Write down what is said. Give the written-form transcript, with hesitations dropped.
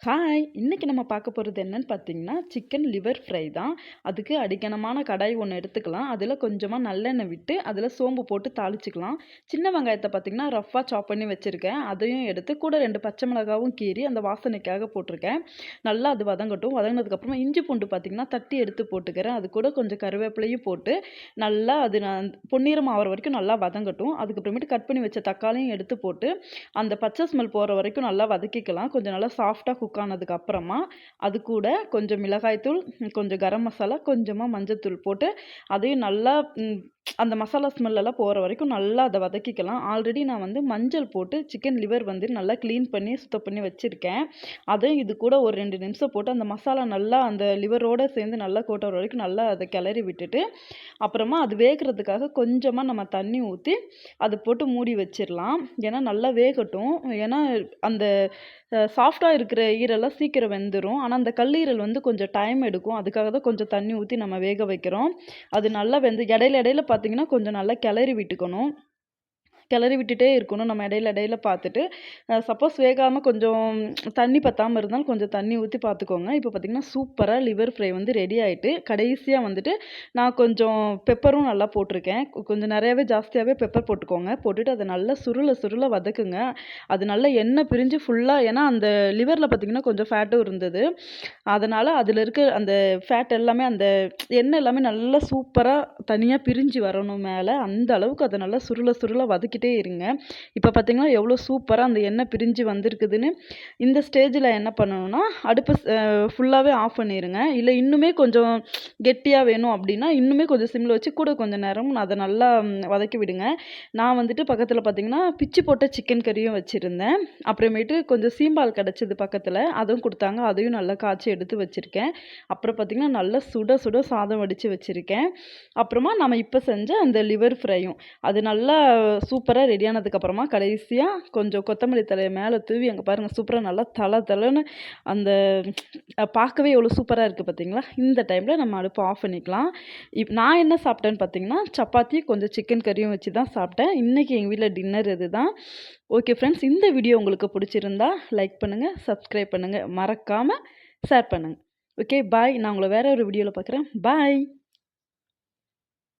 Hi! இன்னைக்கு நம்ம பார்க்க போறது என்னன்னு பார்த்தீங்கன்னா, சிக்கன் லிவர் ஃப்ரை தான். அதுக்கு அடிக்கனமான கடாய் ஒண்ணு எடுத்துக்கலாம். அதில கொஞ்சமா நல்லெண்ணெய் விட்டு, அதில சோம்பு போட்டு தாளிச்சுக்கலாம். சின்ன வெங்காயத்த பார்த்தீங்கன்னா, ரஃப்பா சாப் பண்ணி வச்சிருக்கேன். அதையும் எடுத்து கூட 2 பச்சை மிளகாவும் கீறி அந்த வாசனைக்காக போட்டிருக்கேன். நல்லா அது வதங்கட்டும். வதங்கினதுக்கப்புறமா இஞ்சி பூண்டு பார்த்தீங்கன்னா, தட்டி எடுத்து போட்டுக்கிறேன். அது கூட கொஞ்சம் கருவேப்பிலையும் போட்டு, நல்லா அது நான் பொன்னிறம் ஆகுற வரைக்கும் நல்லா வதங்கட்டும். அதுக்கப்புறமேட்டு கட் பண்ணி வச்ச தக்காளியும் எடுத்து போட்டு, அந்த பச்சை ஸ்மெல் போற வரைக்கும் நல்லா வதக்கிக்கலாம். கொஞ்சம் நல்லா சாஃப்ட்டா குக் ஆனதுக்கு அப்புறமா, அது கூட கொஞ்சம் மிளகாய் தூள், கொஞ்சம் கரம் மசாலா, கொஞ்சமா மஞ்சத்தூள் போட்டு, அதையும் நல்லா அந்த மசாலா ஸ்மெல் எல்லாம் போற வரைக்கும் நல்லா அத வதக்கிக்கலாம். ஆல்ரெடி நான் வந்து மஞ்சள் போட்டு சிக்கன் லிவர் வந்து நல்லா கிளீன் பண்ணி, சுத்தம் பண்ணி வச்சிருக்கேன். அதையும் இது கூட ஒரு 2 நிமிஷம் போட்டு அந்த மசாலா நல்லா அந்த லிவரோட சேர்ந்து நல்லா கோட் ஆகுற வரைக்கும் நல்லா அத கிளறி விட்டுட்டு, அப்புறமா அது வேகுறதுக்காக கொஞ்சமா நம்ம தண்ணி ஊத்தி, அது போட்டு மூடி வச்சிரலாம். ஏன்னா நல்லா வேகட்டும். ஏன்னா அந்த சாஃப்ட்டா இருக்கிற ஈரல்லாம் சீக்கிரம் வெந்துரும். ஆனா அந்த கல்லீரல் வந்து கொஞ்சம் டைம் எடுக்கும். அதுக்காக தான் கொஞ்சம் தண்ணி ஊத்தி நம்ம வேக வைக்கிறோம். அது நல்லா வெந்து இடையில இடையில பார்த்தீங்கன்னா, கொஞ்சம் நல்லா கிளறி விட்டுக்கணும். கிளறி விட்டுட்டே இருக்கணும். நம்ம இடையில இடையில பார்த்துட்டு, சப்போஸ் வேகாம கொஞ்சம் தண்ணி பத்தாம இருந்தாலும் கொஞ்சம் தண்ணி ஊத்தி பார்த்துக்கோங்க. இப்போ பார்த்தீங்கன்னா, சூப்பரா லிவர் ஃப்ரை வந்து ரெடி ஆயிட்டு, கடைசியா வந்துட்டு நான் கொஞ்சம் பெப்பரும் நல்லா போட்டிருக்கேன். கொஞ்சம் நெறையாவே ஜாஸ்தியாவே பெப்பர் போட்டுக்கோங்க. போட்டுட்டு அத நல்லா சுருள சுருள வதக்குங்க. அது நல்லா எண்ணெய் பிரிஞ்சு ஃபுல்லா ஏன்னா அந்த லிவர்ல பார்த்தீங்கன்னா, கொஞ்சம் ஃபேட்டும் இருந்தது. அதனால அதில இருக்க அந்த ஃபேட் எல்லாமே அந்த எண்ணெய் எல்லாமே நல்லா சூப்பரா தனியா பிரிஞ்சு வரணும் மேல. அந்த அளவுக்கு அத நல்லா சுருள சுருள வதக்கிட்டே இருங்க. இப்ப பார்த்தீங்கன்னா, எவ்வளோ சூப்பரா அந்த எண்ணெய் பிரிஞ்சு வந்திருக்குதுன்னு. இந்த ஸ்டேஜ்ல என்ன பண்ணணும்னா, அடுப்ப ஃபுல்லாவே ஆஃப் பண்ணிருங்க. இல்ல இன்னுமே கொஞ்சம் கெட்டியா வேணும் அப்டின்னா, இன்னுமே கொஞ்சம் சிம்ல வச்சு கூட கொஞ்சம் நேரம் அத நல்லா வதக்கி விடுங்க. நான் வந்துட்டு பக்கத்துல பார்த்தீங்கன்னா, பிச்சு போட்ட சிக்கன் கறியும் வச்சிருந்தேன். அப்புறமேட்டு கொஞ்சம் சீம்பால் கிடைச்சது பக்கத்துல. அதுவும் குடுத்தாங்க. அதையும் நல்லா காய்ச்சி எடுத்து வச்சிருக்கேன். அப்புறம் பார்த்தீங்கன்னா, நல்லா சுட சுட சாதம் வடிச்சு வச்சிருக்கேன். அப்புறமா நம்ம இப்ப செஞ்ச அந்த லிவர் ஃப்ரையும். அது நல்லா சூப்பரா ரெடி ஆனதுக்கப்புறமா கடைசியா கொஞ்சம் கொத்தமல்லி தழைய மேல தூவி அங்க பாருங்க சூப்பரா நல்லா தள தளன்னு அந்த பார்க்கவே எவ்வளோ சூப்பரா இருக்கு பார்த்தீங்களா? இந்த டைம்ல நம்ம அடுப்ப ஆஃப் பண்ணிக்கலாம். நான் என்ன சாப்பிட்டேன்னு பார்த்தீங்கன்னா, சப்பாத்தி கொஞ்சம் சிக்கன் கறியும் வச்சு தான் சாப்பிட்டேன். இன்னைக்கு எங்க வீட்ல டின்னர் இதுதான். ஓகே ஃப்ரெண்ட்ஸ், இந்த வீடியோ உங்களுக்கு பிடிச்சிருந்தா லைக் பண்ணுங்க, சப்ஸ்கிரைப் பண்ணுங்க. மறக்காம ஷேர் பண்ணுங்க. Okay bye. நான் உங்கள வேற ஒரு வீடியோல பார்க்குறேன். பாய்.